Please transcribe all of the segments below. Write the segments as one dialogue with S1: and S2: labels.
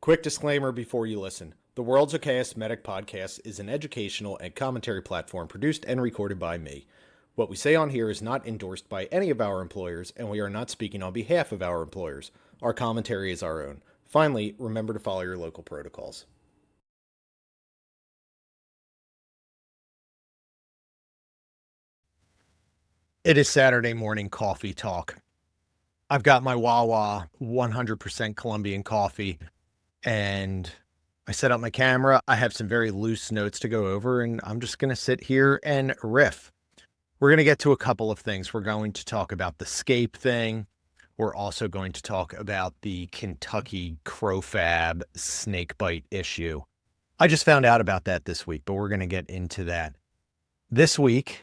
S1: Quick disclaimer before you listen. The World's Okayest Medic Podcast is an educational and commentary platform produced and recorded by me. What we say on here is not endorsed by any of our employers, and we are not speaking on behalf of our employers. Our commentary is our own. Finally, remember to follow your local protocols. It is Saturday morning coffee talk. I've got my Wawa 100% Colombian coffee, and I set up my camera. I have some very loose notes to go over, and I'm just going to sit here and riff. We're going to get to a couple of things. We're going to talk about the scape thing. We're also going to talk about the Kentucky crowfab snake bite issue. I just found out about that this week, but we're going to get into that. This week,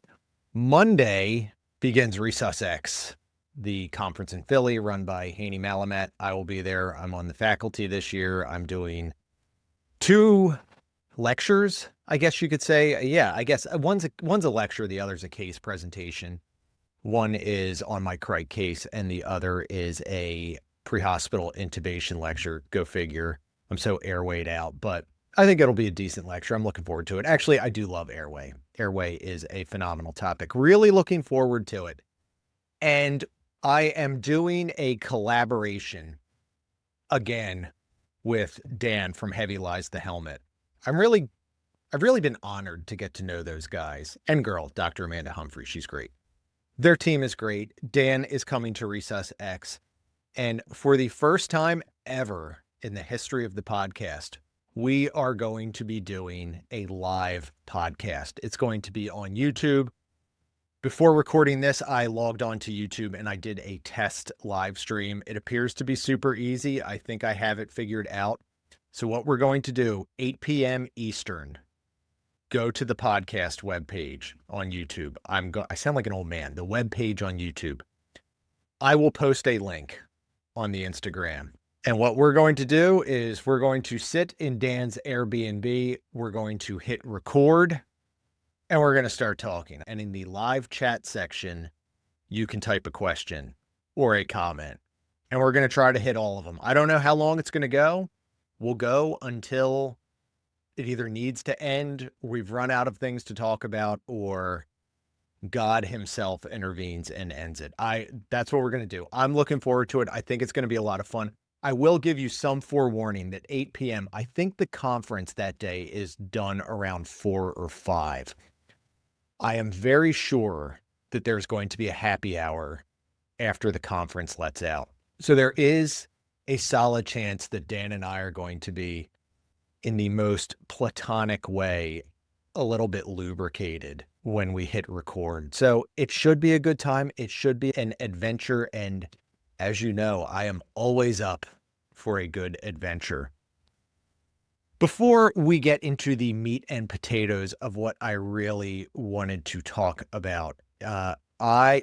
S1: Monday, begins Resus X, the conference in Philly run by Haney Malamet. I will be there. I'm on the faculty this year. I'm doing 2 lectures, I guess you could say. Yeah, I guess one's a lecture, the other's a case presentation. One is on my Cric case, and the other is a pre-hospital intubation lecture. Go figure. I'm so airwayed out, but I think it'll be a decent lecture. I'm looking forward to it. Actually, I do love airway. Airway is a phenomenal topic. Really looking forward to it. And I am doing a collaboration again with Dan from Heavy Lies the Helmet. I've really been honored to get to know those guys and girl, Dr. Amanda Humphrey. She's great. Their team is great. Dan is coming to Resus X. And for the first time ever in the history of the podcast, we are going to be doing a live podcast. It's going to be on YouTube. Before recording this, I logged on to YouTube and I did a test live stream. It appears to be super easy. I think I have it figured out. So what we're going to do, 8 p.m. Eastern, go to the podcast webpage on YouTube. I sound like an old man. The webpage on YouTube. I will post a link on the Instagram. And what we're going to do is we're going to sit in Dan's Airbnb. We're going to hit record and we're going to start talking. And in the live chat section, you can type a question or a comment. And we're going to try to hit all of them. I don't know how long it's going to go. We'll go until it either needs to end, we've run out of things to talk about, or God himself intervenes and ends it. That's what we're going to do. I'm looking forward to it. I think it's going to be a lot of fun. I will give you some forewarning that 8 p.m., I think the conference that day is done around 4 or 5. I am very sure that there's going to be a happy hour after the conference lets out. So there is a solid chance that Dan and I are going to be, in the most platonic way, a little bit lubricated when we hit record. So it should be a good time. It should be an adventure. And as you know, I am always up for a good adventure. Before we get into the meat and potatoes of what I really wanted to talk about,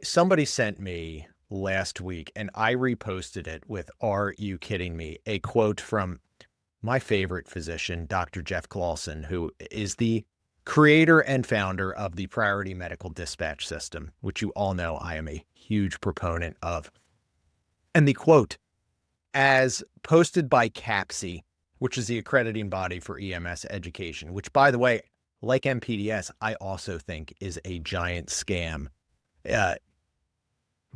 S1: somebody sent me last week and I reposted it with "Are you kidding me?" a quote from my favorite physician, Dr. Jeff Clausen, who is the creator and founder of the Priority Medical Dispatch System, which you all know I am a huge proponent of. And the quote, as posted by CAPCE, which is the accrediting body for EMS education, which, by the way, like MPDS, I also think is a giant scam.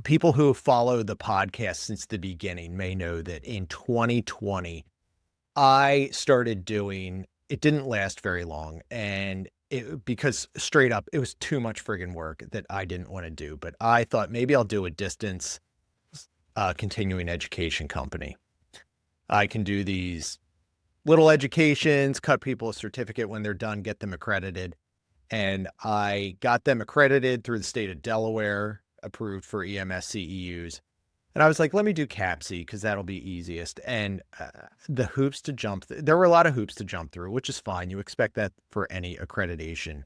S1: People who follow the podcast since the beginning may know that in 2020, I started doing, it didn't last very long, and because straight up, it was too much friggin' work that I didn't want to do. But I thought maybe I'll do a distance continuing education company. I can do these little educations, cut people a certificate when they're done, get them accredited. And I got them accredited through the state of Delaware, approved for EMS CEUs. And I was like, let me do CAPCE because that'll be easiest. And the hoops to jump, there were a lot of hoops to jump through, which is fine. You expect that for any accreditation.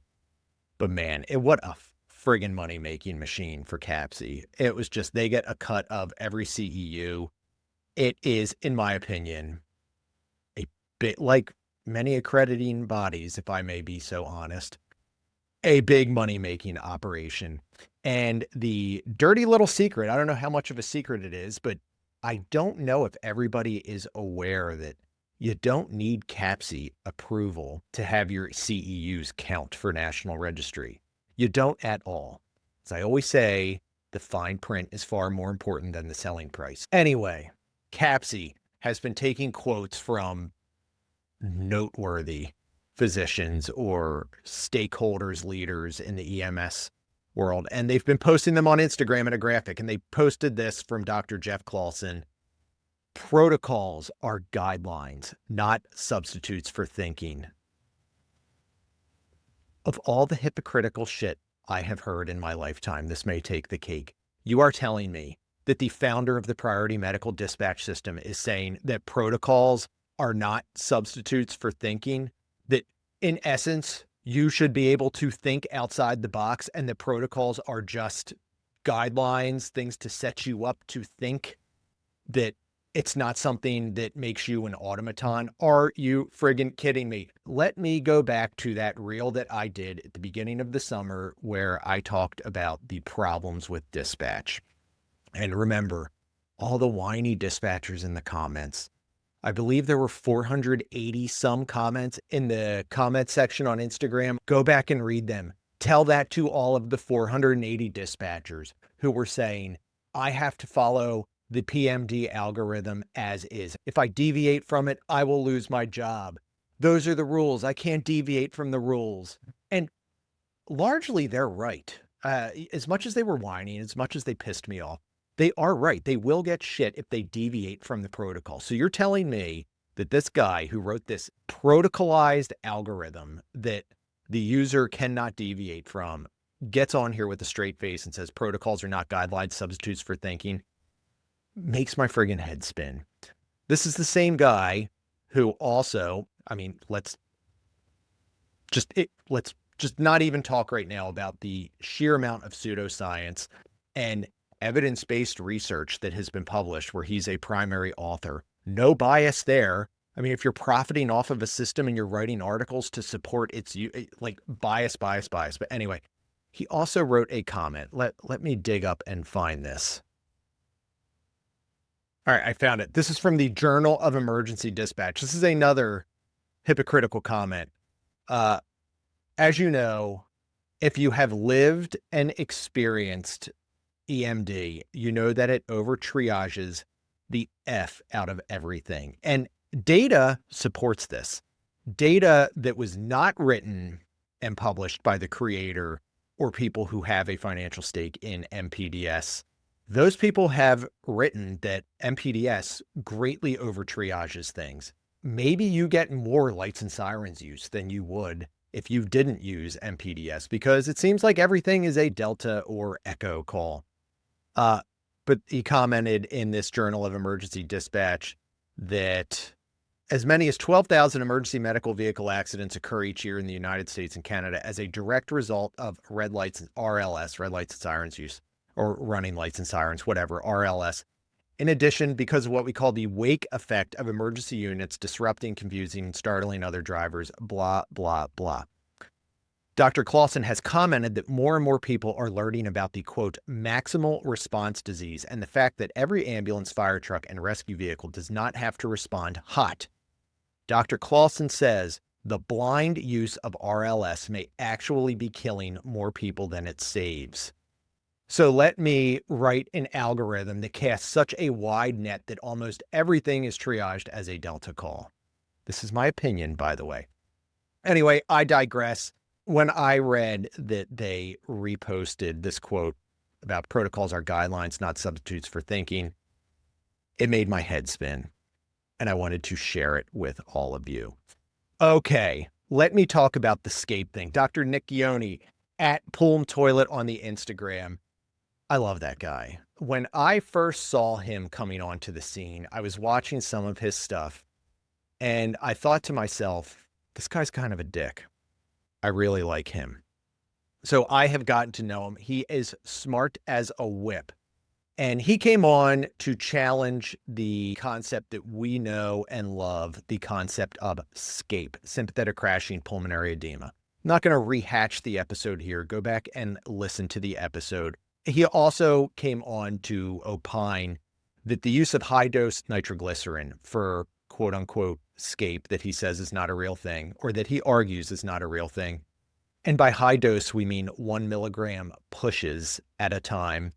S1: But man, what a friggin' money-making machine for CAPCE. It was just, they get a cut of every CEU. It is, in my opinion, a bit like many accrediting bodies, if I may be so honest, a big money-making operation. And the dirty little secret, I don't know how much of a secret it is, but I don't know if everybody is aware that You don't need CAPC approval to have your CEUs count for National Registry. You don't at all. As I always say, the fine print is far more important than the selling price. Anyway, CAPC has been taking quotes from noteworthy physicians or stakeholders, leaders in the EMS world, and they've been posting them on Instagram in a graphic, and they posted this from Dr. Jeff Clausen. Protocols are guidelines, not substitutes for thinking. Of all the hypocritical shit I have heard in my lifetime, this may take the cake. You are telling me that the founder of the Priority Medical Dispatch System is saying that protocols are not substitutes for thinking, that in essence, you should be able to think outside the box, and the protocols are just guidelines, things to set you up to think, that it's not something that makes you an automaton. Are you friggin' kidding me? Let me go back to that reel that I did at the beginning of the summer where I talked about the problems with dispatch. And remember, all the whiny dispatchers in the comments. I believe there were 480 some comments in the comment section on Instagram. Go back and read them. Tell that to all of the 480 dispatchers who were saying, I have to follow the PMD algorithm as is. If I deviate from it, I will lose my job. Those are the rules. I can't deviate from the rules. And largely they're right. As much as they were whining, as much as they pissed me off, they are right. They will get shit if they deviate from the protocol. So you're telling me that this guy who wrote this protocolized algorithm that the user cannot deviate from gets on here with a straight face and says protocols are not guidelines, substitutes for thinking, makes my friggin' head spin. This is the same guy who also, I mean, let's just not even talk right now about the sheer amount of pseudoscience and evidence-based research that has been published where he's a primary author. No bias there. I mean, if you're profiting off of a system and you're writing articles to support its, like, bias. But anyway, he also wrote a comment. Let me dig up and find this. All right, I found it. This is from the Journal of Emergency Dispatch. This is another hypocritical comment. As you know, if you have lived and experienced EMD, you know that it over triages the F out of everything. And data supports this. Data that was not written and published by the creator or people who have a financial stake in MPDS. Those people have written that MPDS greatly over triages things. Maybe you get more lights and sirens use than you would if you didn't use MPDS, because it seems like everything is a Delta or Echo call. But he commented in this Journal of Emergency Dispatch that as many as 12,000 emergency medical vehicle accidents occur each year in the United States and Canada as a direct result of red lights and RLS, red lights and sirens use, or running lights and sirens, whatever, RLS. In addition, because of what we call the wake effect of emergency units disrupting, confusing, and startling other drivers, blah, blah, blah. Dr. Clausen has commented that more and more people are learning about the, quote, maximal response disease and the fact that every ambulance, fire truck, and rescue vehicle does not have to respond hot. Dr. Clausen says the blind use of RLS may actually be killing more people than it saves. So let me write an algorithm that casts such a wide net that almost everything is triaged as a Delta call. This is my opinion, by the way. Anyway, I digress. When I read that they reposted this quote about protocols are guidelines, not substitutes for thinking, it made my head spin, and I wanted to share it with all of you. Okay, let me talk about the scape thing. Dr. Nick Gioni at Pulm Toilet on the Instagram. I love that guy. When I first saw him coming onto the scene, I was watching some of his stuff, and I thought to myself, this guy's kind of a dick. I really like him. So I have gotten to know him. He is smart as a whip. And he came on to challenge the concept that we know and love, the concept of SCAPE, sympathetic crashing pulmonary edema. I'm not going to rehatch the episode here. Go back and listen to the episode. He also came on to opine that the use of high-dose nitroglycerin for quote unquote scape that he says is not a real thing, or that he argues is not a real thing. And by high dose, we mean 1 milligram pushes at a time.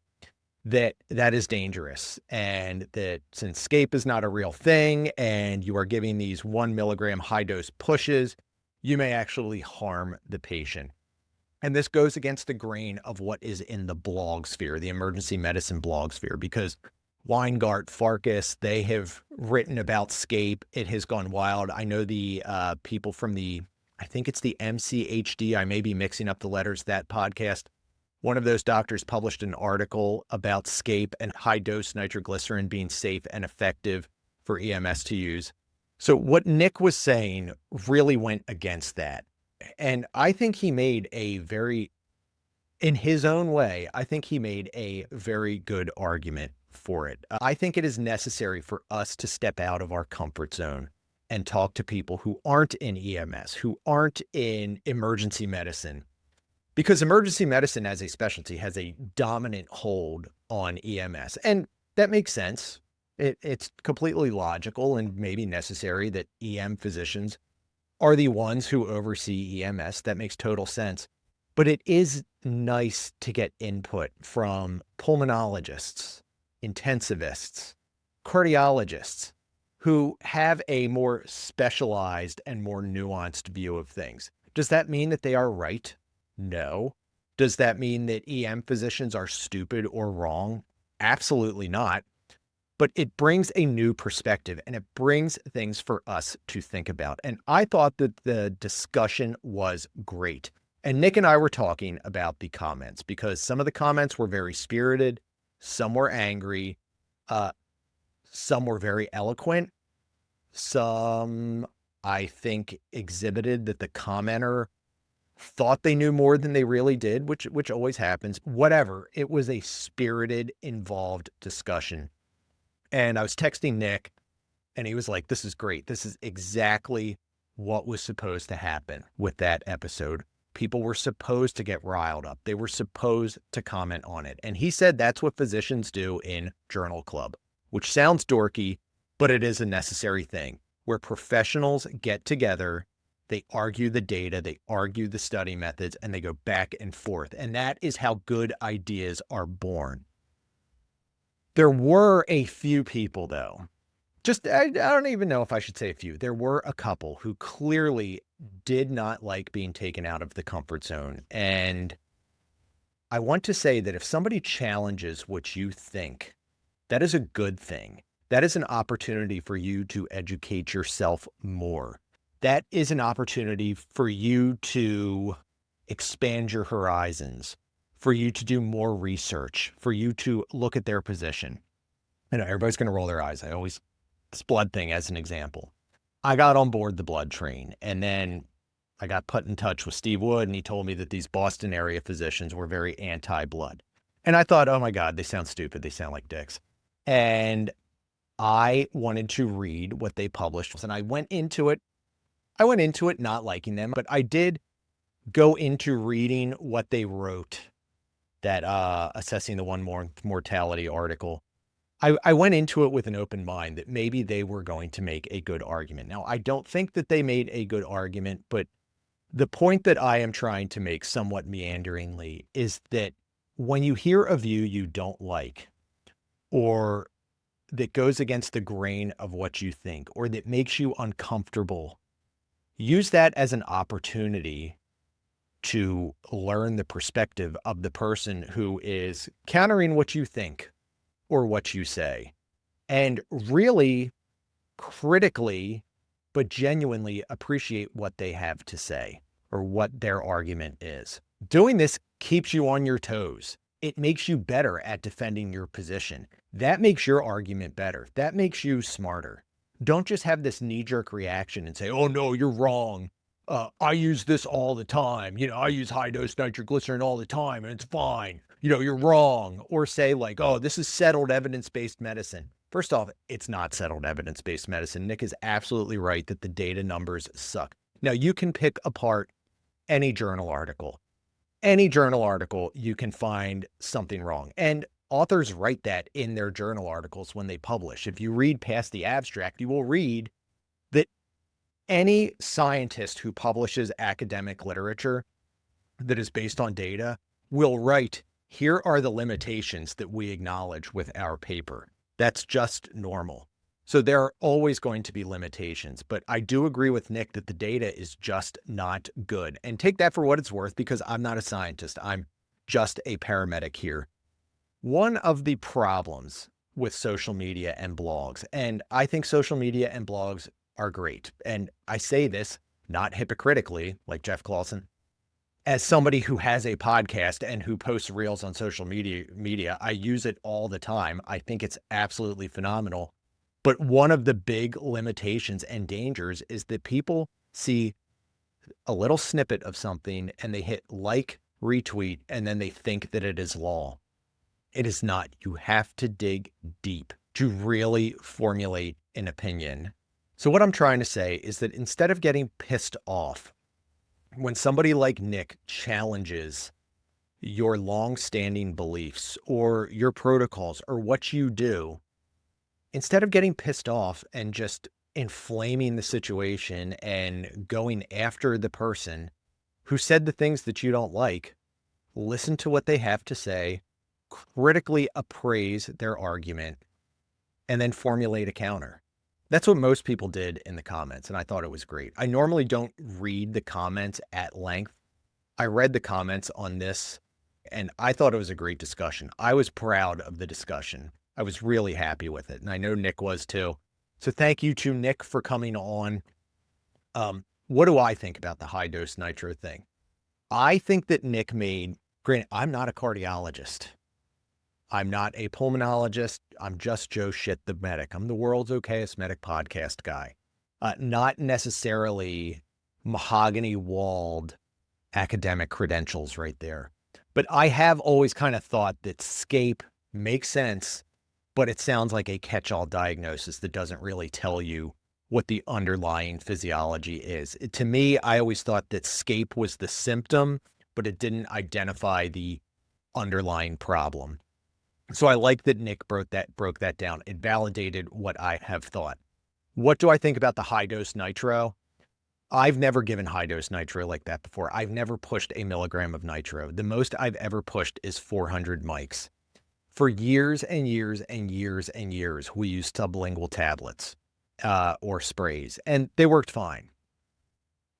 S1: That is dangerous. And that since scape is not a real thing and you are giving these 1 milligram high dose pushes, you may actually harm the patient. And this goes against the grain of what is in the blog sphere, the emergency medicine blog sphere, because Weingart, Farkas, they have written about scape. It has gone wild. I know the people from I think it's the MCHD. I may be mixing up the letters, that podcast. One of those doctors published an article about scape and high dose nitroglycerin being safe and effective for EMS to use. So what Nick was saying really went against that. And I think he made in his own way, I think he made a very good argument for it. I think it is necessary for us to step out of our comfort zone and talk to people who aren't in EMS, who aren't in emergency medicine. Because emergency medicine as a specialty has a dominant hold on EMS. And that makes sense. It's completely logical and maybe necessary that EM physicians are the ones who oversee EMS. That makes total sense. But it is nice to get input from pulmonologists, intensivists, cardiologists, who have a more specialized and more nuanced view of things. Does that mean that they are right? No. Does that mean that EM physicians are stupid or wrong? Absolutely not. But it brings a new perspective and it brings things for us to think about. And I thought that the discussion was great. And Nick and I were talking about the comments because some of the comments were very spirited, some were angry, some were very eloquent, some, I think, exhibited that the commenter thought they knew more than they really did, which always happens. Whatever. It was a spirited, involved discussion. And I was texting Nick and he was like, this is great. This is exactly what was supposed to happen with that episode. People were supposed to get riled up. They were supposed to comment on it. And he said that's what physicians do in Journal Club, which sounds dorky, but it is a necessary thing where professionals get together. They argue the data, they argue the study methods, and they go back and forth. And that is how good ideas are born. There were a few people, though. I don't even know if I should say a few. There were a couple who clearly did not like being taken out of the comfort zone. And I want to say that if somebody challenges what you think, that is a good thing. That is an opportunity for you to educate yourself more. That is an opportunity for you to expand your horizons, for you to do more research, for you to look at their position. I know everybody's going to roll their eyes. This blood thing as an example. I got on board the blood train and then I got put in touch with Steve Wood and he told me that these Boston area physicians were very anti-blood. And I thought, oh my God, they sound stupid. They sound like dicks. And I wanted to read what they published and I went into it not liking them, but I did go into reading what they wrote, that assessing the one mortality article. I went into it with an open mind that maybe they were going to make a good argument. Now, I don't think that they made a good argument, but the point that I am trying to make somewhat meanderingly is that when you hear a view you don't like, or that goes against the grain of what you think, or that makes you uncomfortable, use that as an opportunity to learn the perspective of the person who is countering what you think or what you say, and really critically, but genuinely appreciate what they have to say or what their argument is. Doing this keeps you on your toes. It makes you better at defending your position. That makes your argument better. That makes you smarter. Don't just have this knee-jerk reaction and say, oh no, you're wrong. I use this all the time. I use high-dose nitroglycerin all the time and it's fine. You're wrong. Or say like, oh, this is settled evidence-based medicine. First off, it's not settled evidence-based medicine. Nick is absolutely right that the data numbers suck. Now, you can pick apart any journal article. Any journal article, you can find something wrong. And authors write that in their journal articles when they publish. If you read past the abstract, you will read Any scientist who publishes academic literature that is based on data will write, here are the limitations that we acknowledge with our paper. That's just normal. So there are always going to be limitations, but I do agree with Nick that the data is just not good. And take that for what it's worth, because I'm not a scientist. I'm just a paramedic here. One of the problems with social media and blogs, and I think social media and blogs are great. And I say this not hypocritically, like Jeff Clawson, as somebody who has a podcast and who posts reels on social media, I use it all the time. I think it's absolutely phenomenal. But one of the big limitations and dangers is that people see a little snippet of something and they hit like, retweet, and then they think that it is law. It is not. You have to dig deep to really formulate an opinion. So what I'm trying to say is that instead of getting pissed off when somebody like Nick challenges your long-standing beliefs or your protocols or what you do, instead of getting pissed off and just inflaming the situation and going after the person who said the things that you don't like, listen to what they have to say, critically appraise their argument, and then formulate a counter. That's what most people did in the comments, and I thought it was great. I normally don't read the comments at length. I read the comments on this, and I thought it was a great discussion. I was proud of the discussion. I was really happy with it, and I know Nick was too. So thank you to Nick for coming on. What do I think about the high-dose nitro thing? I think that Nick made, granted, I'm not a cardiologist. I'm not a pulmonologist. I'm just Joe Shit the medic. I'm the world's okayest medic podcast guy. Not necessarily mahogany-walled academic credentials right there. But I have always kind of thought that SCAPE makes sense, but it sounds like a catch-all diagnosis that doesn't really tell you what the underlying physiology is. To me, I always thought that SCAPE was the symptom, but it didn't identify the underlying problem. So I like that Nick broke that down. It validated what I have thought. What do I think about the high-dose nitro? I've never given high-dose nitro like that before. I've never pushed a milligram of nitro. The most I've ever pushed is 400 mics. For years and years and years and years, we used sublingual tablets or sprays, and they worked fine.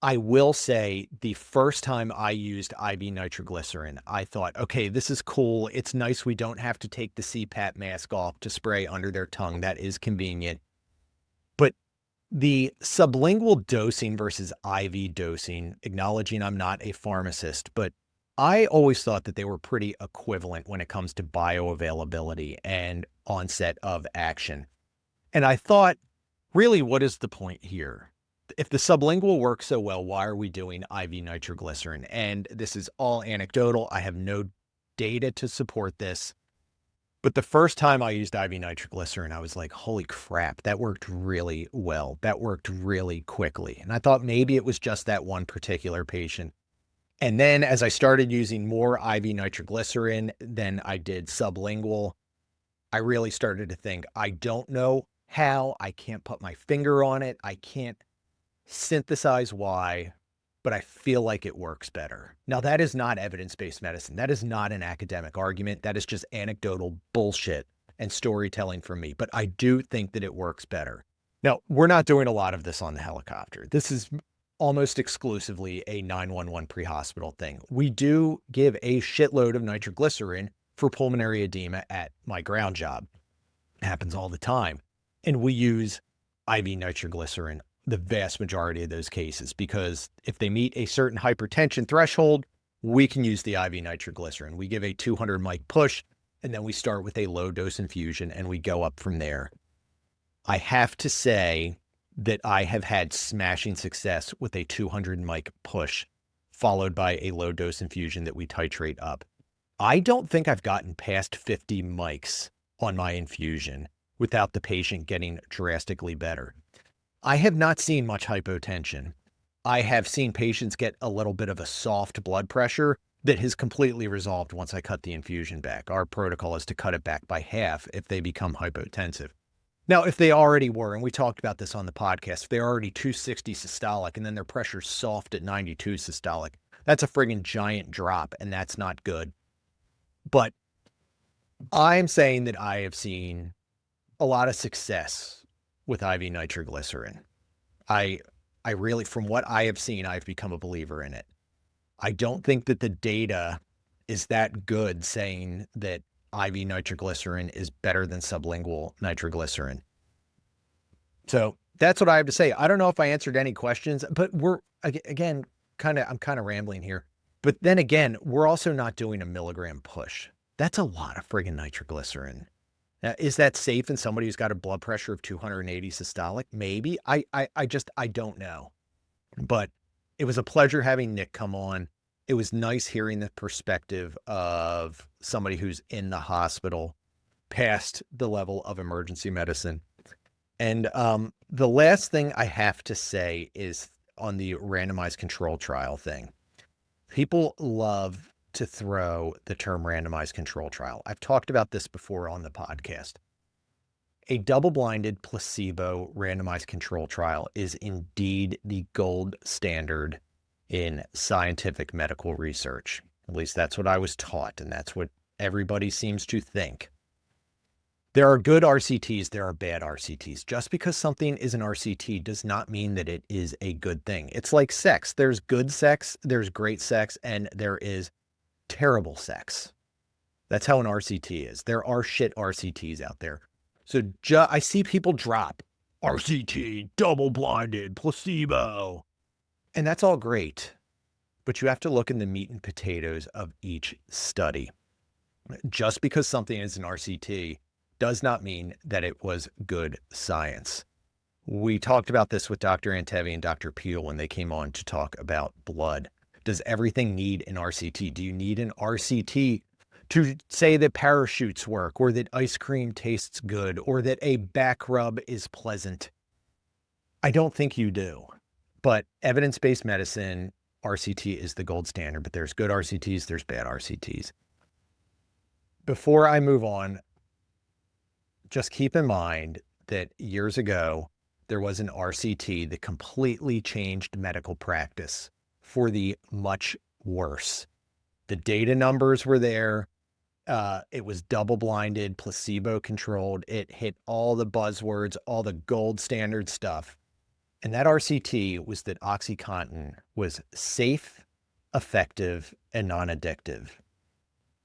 S1: I will say the first time I used IV nitroglycerin, I thought, okay, this is cool. It's nice we don't have to take the CPAP mask off to spray under their tongue. That is convenient. But the sublingual dosing versus IV dosing, acknowledging I'm not a pharmacist, but I always thought that they were pretty equivalent when it comes to bioavailability and onset of action. And I thought, really, what is the point here? If the sublingual works so well, why are we doing IV nitroglycerin? And this is all anecdotal. I have no data to support this. But the first time I used IV nitroglycerin, I was like, holy crap, that worked really well. That worked really quickly. And I thought maybe it was just that one particular patient. And then as I started using more IV nitroglycerin than I did sublingual, I really started to think, I don't know how. I can't put my finger on it. I can't synthesize why, but I feel like it works better. Now, that is not evidence-based medicine. That is not an academic argument. That is just anecdotal bullshit and storytelling from me. But I do think that it works better. Now, we're not doing a lot of this on the helicopter. This is almost exclusively a 911 pre-hospital thing. We do give a shitload of nitroglycerin for pulmonary edema at my ground job. It happens all the time. And we use IV nitroglycerin the vast majority of those cases, because if they meet a certain hypertension threshold, we can use the IV nitroglycerin. We give a 200 mic push, and then we start with a low dose infusion and we go up from there. I have to say that I have had smashing success with a 200 mic push followed by a low dose infusion that we titrate up. I don't think I've gotten past 50 mics on my infusion without the patient getting drastically better. I have not seen much hypotension. I have seen patients get a little bit of a soft blood pressure that has completely resolved once I cut the infusion back. Our protocol is to cut it back by half if they become hypotensive. Now, if they already were, and we talked about this on the podcast, if they're already 260 systolic and then their pressure's soft at 92 systolic, that's a friggin' giant drop, and that's not good. But I'm saying that I have seen a lot of success with IV nitroglycerin. I really, from what I have seen, I've become a believer in it. I don't think that the data is that good saying that IV nitroglycerin is better than sublingual nitroglycerin. So that's what I have to say. I don't know if I answered any questions, but again, I'm kind of rambling here. But then again, we're also not doing a milligram push. That's a lot of friggin' nitroglycerin. Now, is that safe in somebody who's got a blood pressure of 280 systolic? Maybe. I don't know. But it was a pleasure having Nick come on. It was nice hearing the perspective of somebody who's in the hospital past the level of emergency medicine. And the last thing I have to say is on the randomized control trial thing. People love to throw the term randomized control trial. I've talked about this before on the podcast. A double-blinded placebo randomized control trial is indeed the gold standard in scientific medical research. At least that's what I was taught, and that's what everybody seems to think. There are good RCTs, there are bad RCTs. Just because something is an RCT does not mean that it is a good thing. It's like sex. There's good sex, there's great sex, and there is terrible sex. That's how an RCT is. There are shit RCTs out there. So I see people drop RCT, double-blinded, placebo. And that's all great. But you have to look in the meat and potatoes of each study. Just because something is an RCT does not mean that it was good science. We talked about this with Dr. Antevi and Dr. Peel when they came on to talk about blood. Does everything need an RCT? Do you need an RCT to say that parachutes work, or that ice cream tastes good, or that a back rub is pleasant? I don't think you do. But evidence-based medicine, RCT is the gold standard, but there's good RCTs, there's bad RCTs. Before I move on, just keep in mind that years ago, there was an RCT that completely changed medical practice for the much worse. The data numbers were there. It was double-blinded, placebo-controlled. It hit all the buzzwords, all the gold standard stuff. And that RCT was that OxyContin was safe, effective, and non-addictive.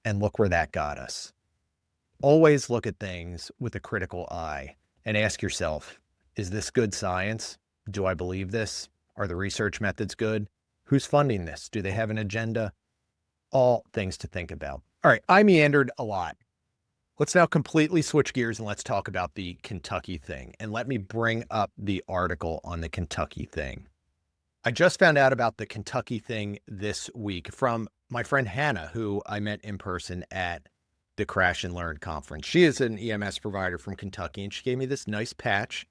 S1: And look where that got us. Always look at things with a critical eye and ask yourself, is this good science? Do I believe this? Are the research methods good? Who's funding this? Do they have an agenda? All things to think about. All right, I meandered a lot. Let's now completely switch gears and let's talk about the Kentucky thing. And let me bring up the article on the Kentucky thing. I just found out about the Kentucky thing this week from my friend Hannah, who I met in person at the Crash and Learn conference. She is an EMS provider from Kentucky, and she gave me this nice patch.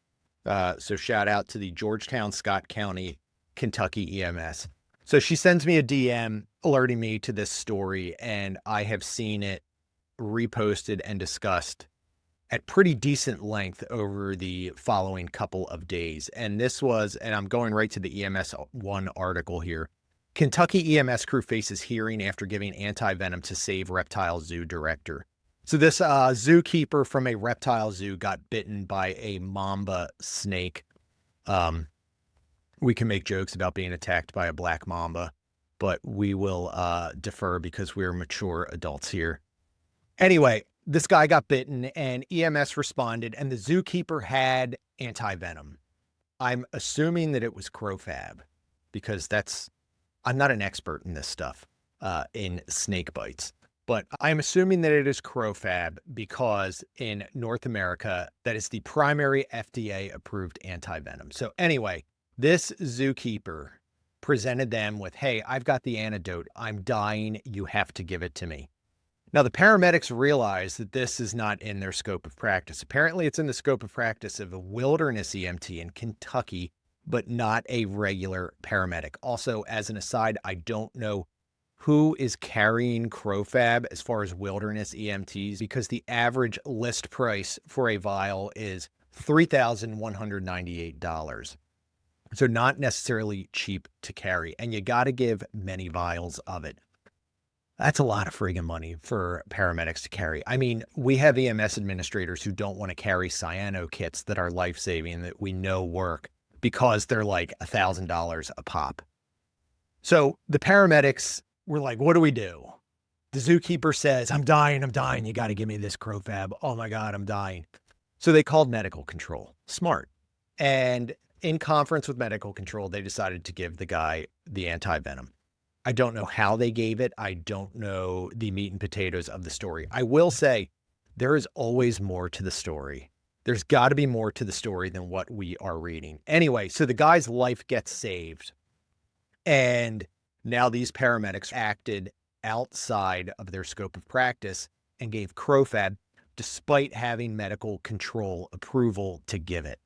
S1: So shout out to the Georgetown, Scott County, Kentucky EMS. So she sends me a DM alerting me to this story, and I have seen it reposted and discussed at pretty decent length over the following couple of days. And this was, and I'm going right to the EMS One article here. Kentucky EMS crew faces hearing after giving anti-venom to save reptile zoo director. So this zookeeper from a reptile zoo got bitten by a mamba snake. We can make jokes about being attacked by a black mamba, but we will defer because we're mature adults here. Anyway, this guy got bitten and EMS responded, and the zookeeper had anti-venom. I'm assuming that it was crofab because I'm not an expert in this stuff, in snake bites, but I'm assuming that it is crofab because in North America, that is the primary FDA approved anti-venom. So anyway, this zookeeper presented them with, hey, I've got the antidote. I'm dying. You have to give it to me. Now, the paramedics realize that this is not in their scope of practice. Apparently, it's in the scope of practice of a wilderness EMT in Kentucky, but not a regular paramedic. Also, as an aside, I don't know who is carrying crofab as far as wilderness EMTs, because the average list price for a vial is $3,198. So not necessarily cheap to carry, and you got to give many vials of it. That's a lot of friggin' money for paramedics to carry. I mean, we have EMS administrators who don't want to carry cyano kits that are life-saving that we know work because they're like $1,000 a pop. So the paramedics were like, what do we do? The zookeeper says, I'm dying. You got to give me this crofab. Oh my God, I'm dying. So they called medical control. Smart. And in conference with medical control, they decided to give the guy the anti-venom. I don't know how they gave it. I don't know the meat and potatoes of the story. I will say there is always more to the story. There's got to be more to the story than what we are reading. Anyway, so the guy's life gets saved. And now these paramedics acted outside of their scope of practice and gave crofab despite having medical control approval to give it.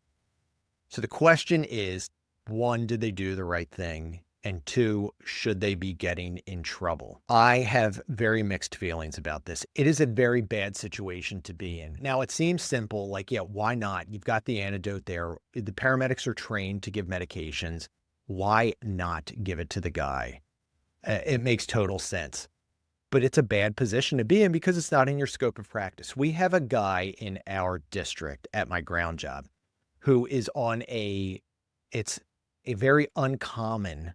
S1: So the question is, one, did they do the right thing? And two, should they be getting in trouble? I have very mixed feelings about this. It is a very bad situation to be in. Now, it seems simple, like, yeah, why not? You've got the antidote there. The paramedics are trained to give medications. Why not give it to the guy? It makes total sense. But it's a bad position to be in because it's not in your scope of practice. We have a guy in our district at my ground job who is on it's a very uncommon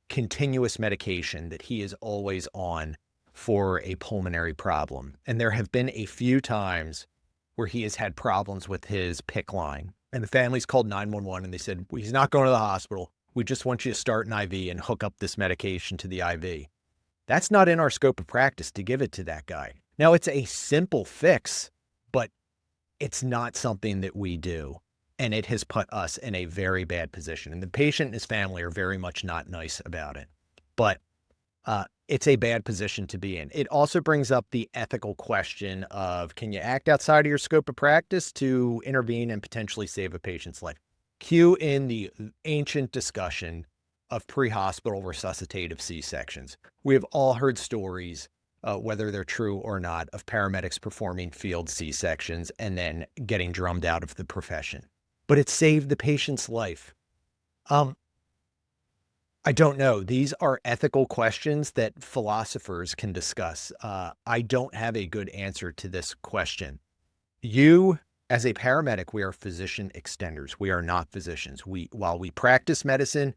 S1: continuous medication that he is always on for a pulmonary problem. And there have been a few times where he has had problems with his PICC line. And the family's called 911 and they said, well, he's not going to the hospital. We just want you to start an IV and hook up this medication to the IV. That's not in our scope of practice to give it to that guy. Now, it's a simple fix, but it's not something that we do. And it has put us in a very bad position. And the patient and his family are very much not nice about it. But it's a bad position to be in. It also brings up the ethical question of, can you act outside of your scope of practice to intervene and potentially save a patient's life? Cue in the ancient discussion of pre-hospital resuscitative C-sections. We have all heard stories, whether they're true or not, of paramedics performing field C-sections and then getting drummed out of the profession. But it saved the patient's life. I don't know. These are ethical questions that philosophers can discuss. I don't have a good answer to this question. You, as a paramedic, we are physician extenders. We are not physicians. While we practice medicine,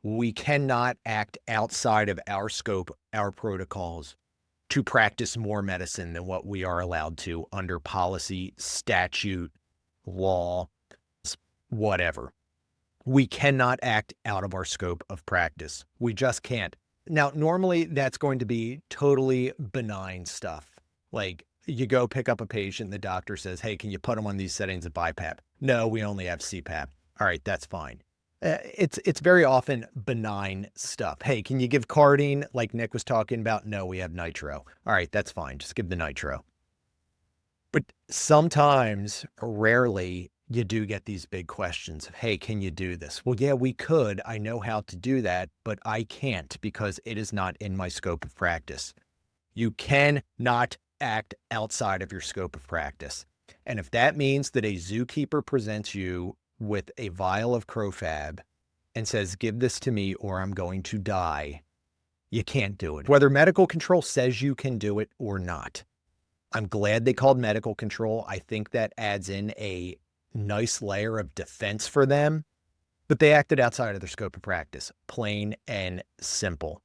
S1: we cannot act outside of our scope, our protocols, to practice more medicine than what we are allowed to under policy, statute, law, whatever. We cannot act out of our scope of practice. We just can't. Now, normally that's going to be totally benign stuff. Like you go pick up a patient, the doctor says, hey, can you put them on these settings of BiPAP? No, we only have CPAP. All right, that's fine. It's very often benign stuff. Hey, can you give cardine like Nick was talking about? No, we have nitro. All right, that's fine. Just give the nitro. But sometimes, rarely, you do get these big questions of, hey, can you do this? Well, yeah, we could. I know how to do that, but I can't because it is not in my scope of practice. You cannot act outside of your scope of practice. And if that means that a zookeeper presents you with a vial of crofab and says, give this to me or I'm going to die, you can't do it. Whether medical control says you can do it or not. I'm glad they called medical control. I think that adds in a nice layer of defense for them, but they acted outside of their scope of practice, plain and simple.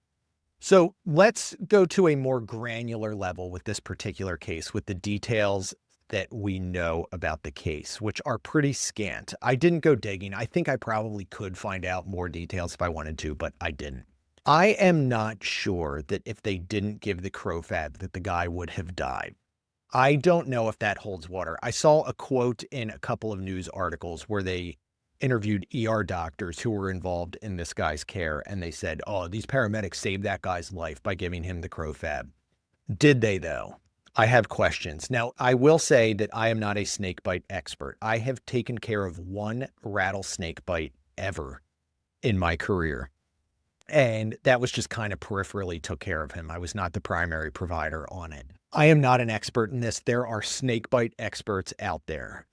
S1: So let's go to a more granular level with this particular case, with the details that we know about the case, which are pretty scant. I didn't go digging. I think I probably could find out more details if I wanted to, but I didn't. I am not sure that if they didn't give the crofab that the guy would have died. I don't know if that holds water. I saw a quote in a couple of news articles where they interviewed ER doctors who were involved in this guy's care, and they said, oh, these paramedics saved that guy's life by giving him the crofab. Did they, though? I have questions. Now, I will say that I am not a snake bite expert. I have taken care of one rattlesnake bite ever in my career. And that was just kind of peripherally took care of him. I was not the primary provider on it. I am not an expert in this. There are snake bite experts out there.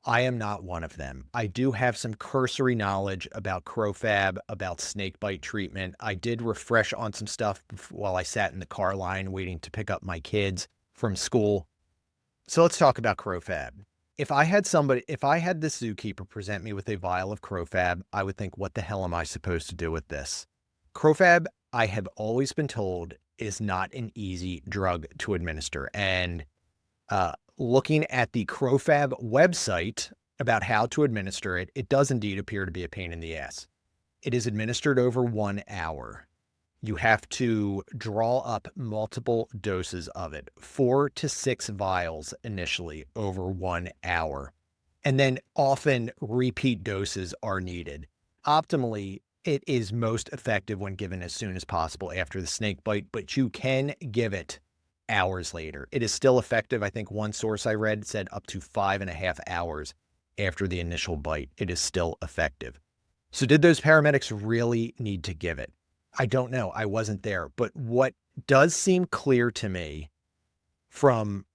S1: I am not one of them. I do have some cursory knowledge about CroFab, about snake bite treatment. I did refresh on some stuff while I sat in the car line waiting to pick up my kids from school. So let's talk about CroFab. If I had this zookeeper present me with a vial of CroFab, I would think, what the hell am I supposed to do with this? CroFab, I have always been told, is not an easy drug to administer. And looking at the CroFab website about how to administer it, it does indeed appear to be a pain in the ass. It is administered over 1 hour. You have to draw up multiple doses of it, 4 to 6 vials initially over 1 hour. And then often repeat doses are needed. Optimally, it is most effective when given as soon as possible after the snake bite, but you can give it hours later. It is still effective. I think one source I read said up to 5.5 hours after the initial bite, it is still effective. So did those paramedics really need to give it? I don't know. I wasn't there. But what does seem clear to me from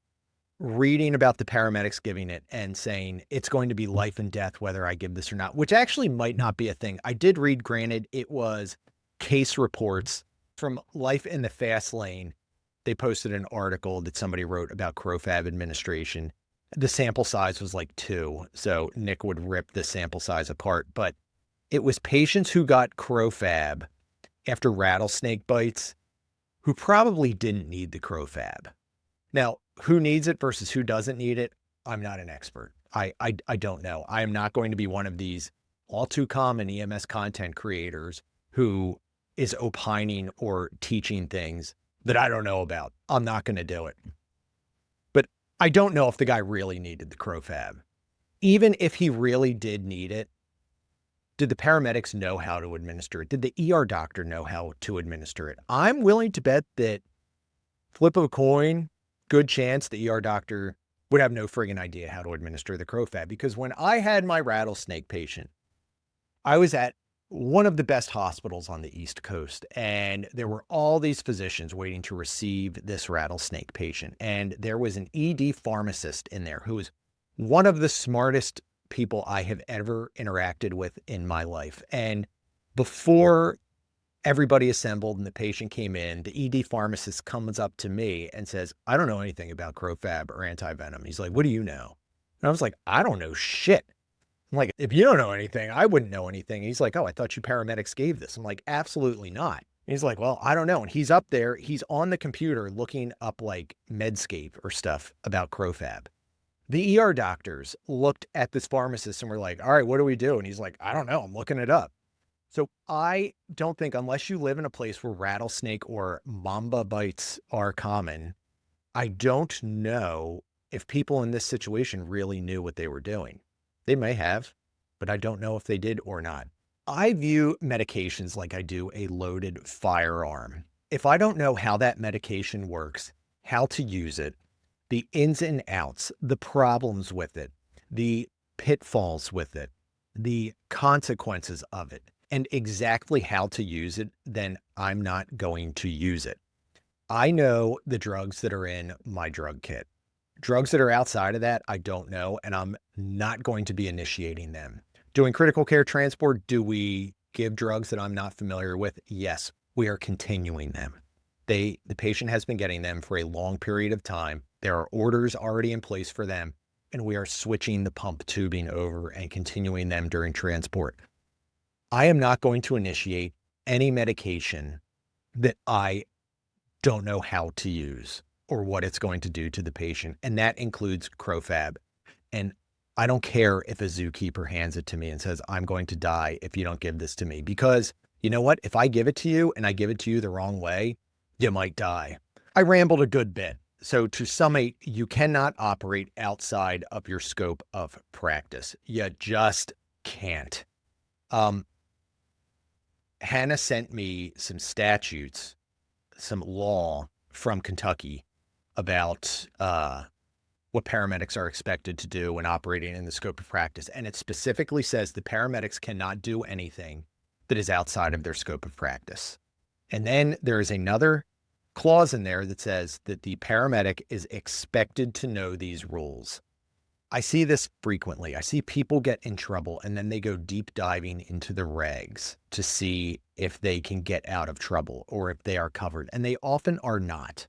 S1: reading about the paramedics giving it and saying it's going to be life and death whether I give this or not, which actually might not be a thing. I did read, granted, it was case reports from Life in the Fast Lane. They posted an article that somebody wrote about CroFab administration. The sample size was like 2, so Nick would rip the sample size apart. But it was patients who got CroFab after rattlesnake bites who probably didn't need the CroFab. Now, who needs it versus who doesn't need it, I'm not an expert. I don't know. I am not going to be one of these all too common EMS content creators who is opining or teaching things that I don't know about. I'm not going to do it. But I don't know if the guy really needed the CroFab. Even if he really did need it, did the paramedics know how to administer it? Did the ER doctor know how to administer it? I'm willing to bet that flip of a coin, good chance the ER doctor would have no friggin' idea how to administer the CroFab. Because when I had my rattlesnake patient, I was at one of the best hospitals on the East Coast, and there were all these physicians waiting to receive this rattlesnake patient. And there was an ED pharmacist in there who was one of the smartest people I have ever interacted with in my life. And before everybody assembled and the patient came in, the ED pharmacist comes up to me and says, I don't know anything about CroFab or antivenom. He's like, what do you know? And I was like, I don't know shit. I'm like, if you don't know anything, I wouldn't know anything. He's like, oh, I thought you paramedics gave this. I'm like, absolutely not. And he's like, well, I don't know. And he's up there, he's on the computer looking up like Medscape or stuff about CroFab. The ER doctors looked at this pharmacist and were like, all right, what do we do? And he's like, I don't know. I'm looking it up. So I don't think, unless you live in a place where rattlesnake or mamba bites are common, I don't know if people in this situation really knew what they were doing. They may have, but I don't know if they did or not. I view medications like I do a loaded firearm. If I don't know how that medication works, how to use it, the ins and outs, the problems with it, the pitfalls with it, the consequences of it, and exactly how to use it, then I'm not going to use it. I know the drugs that are in my drug kit. Drugs that are outside of that, I don't know, and I'm not going to be initiating them. Doing critical care transport, do we give drugs that I'm not familiar with? Yes, we are continuing them. The patient has been getting them for a long period of time. There are orders already in place for them, and we are switching the pump tubing over and continuing them during transport. I am not going to initiate any medication that I don't know how to use or what it's going to do to the patient. And that includes CroFab. And I don't care if a zookeeper hands it to me and says, I'm going to die if you don't give this to me. Because you know what? If I give it to you and I give it to you the wrong way, you might die. I rambled a good bit. So to summate, you cannot operate outside of your scope of practice. You just can't. Hannah sent me some statutes, some law from Kentucky about what paramedics are expected to do when operating in the scope of practice. And it specifically says the paramedics cannot do anything that is outside of their scope of practice. And then there is another clause in there that says that the paramedic is expected to know these rules. I see this frequently. I see people get in trouble and then they go deep diving into the regs to see if they can get out of trouble or if they are covered. And they often are not.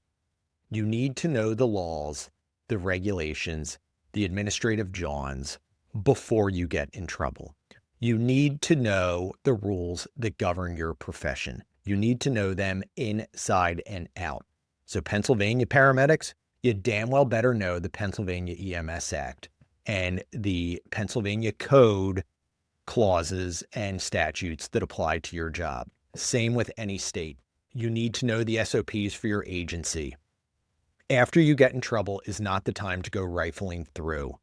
S1: You need to know the laws, the regulations, the administrative Johns before you get in trouble. You need to know the rules that govern your profession. You need to know them inside and out. So Pennsylvania paramedics, you damn well better know the Pennsylvania EMS Act and the Pennsylvania code clauses and statutes that apply to your job. Same with any state. You need to know the SOPs for your agency. After you get in trouble is not the time to go rifling through.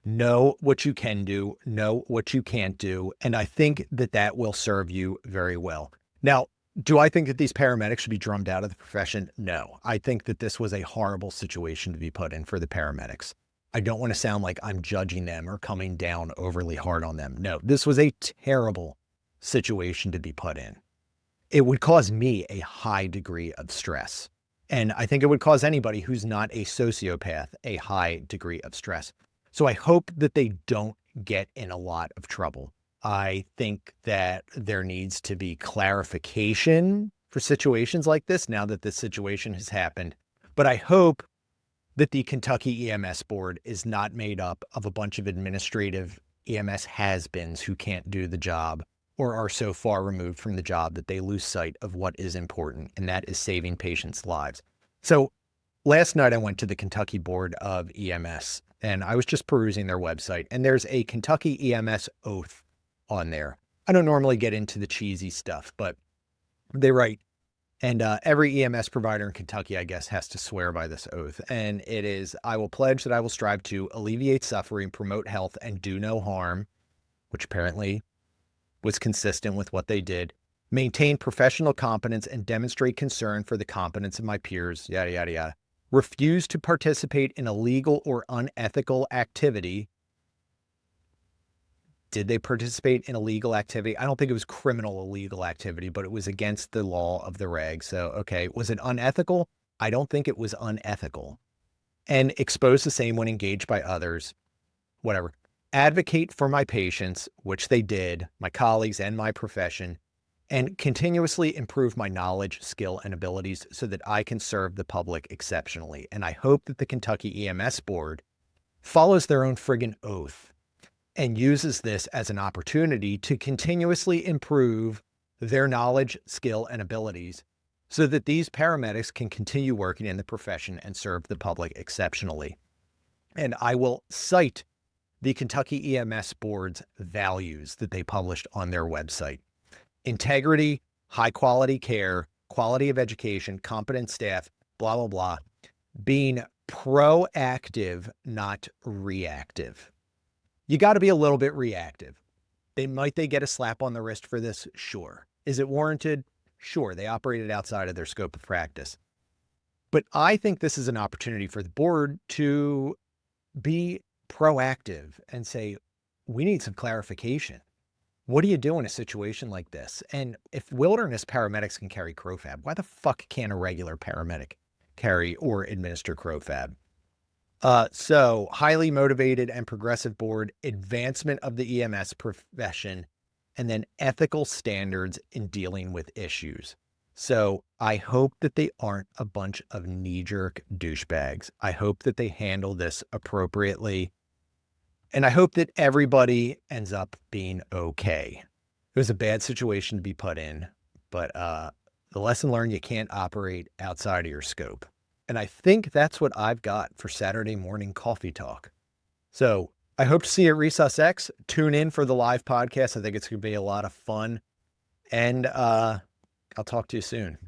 S1: Know what you can do, know what you can't do, and I think that that will serve you very well. Now, do I think that these paramedics should be drummed out of the profession? No. I think that this was a horrible situation to be put in for the paramedics. I don't want to sound like I'm judging them or coming down overly hard on them. No, this was a terrible situation to be put in. It would cause me a high degree of stress. And I think it would cause anybody who's not a sociopath a high degree of stress. So I hope that they don't get in a lot of trouble. I think that there needs to be clarification for situations like this now that this situation has happened. But I hope that the Kentucky EMS board is not made up of a bunch of administrative EMS has-beens who can't do the job or are so far removed from the job that they lose sight of what is important, and that is saving patients' lives. So last night I went to the Kentucky Board of EMS, and I was just perusing their website, and there's a Kentucky EMS oath on there. I don't normally get into the cheesy stuff, but they write, and every EMS provider in Kentucky, I guess, has to swear by this oath. And it is, I will pledge that I will strive to alleviate suffering, promote health, and do no harm, which apparently was consistent with what they did, maintain professional competence and demonstrate concern for the competence of my peers, yada, yada, yada. Refuse to participate in illegal or unethical activity. Did they participate in illegal activity? I don't think it was criminal illegal activity, but it was against the law of the reg. So, okay, was it unethical? I don't think it was unethical. And expose the same when engaged by others, whatever. Advocate for my patients, which they did, my colleagues and my profession, and continuously improve my knowledge, skill, and abilities so that I can serve the public exceptionally. And I hope that the Kentucky EMS board follows their own friggin' oath and uses this as an opportunity to continuously improve their knowledge, skill, and abilities so that these paramedics can continue working in the profession and serve the public exceptionally. And I will cite the Kentucky EMS board's values that they published on their website. Integrity, high quality care, quality of education, competent staff, blah, blah, blah. Being proactive, not reactive. You got to be a little bit reactive. Might they get a slap on the wrist for this? Sure. Is it warranted? Sure. They operated outside of their scope of practice. But I think this is an opportunity for the board to be proactive and say, we need some clarification. What do you do in a situation like this? And if wilderness paramedics can carry CroFab, why the fuck can't a regular paramedic carry or administer CroFab? So highly motivated and progressive board, advancement of the EMS profession, and then ethical standards in dealing with issues. So I hope that they aren't a bunch of knee-jerk douchebags. I hope that they handle this appropriately. And I hope that everybody ends up being okay. It was a bad situation to be put in, but the lesson learned, you can't operate outside of your scope. And I think that's what I've got for Saturday morning coffee talk. So I hope to see you at Resus X. Tune in for the live podcast. I think it's going to be a lot of fun. And I'll talk to you soon.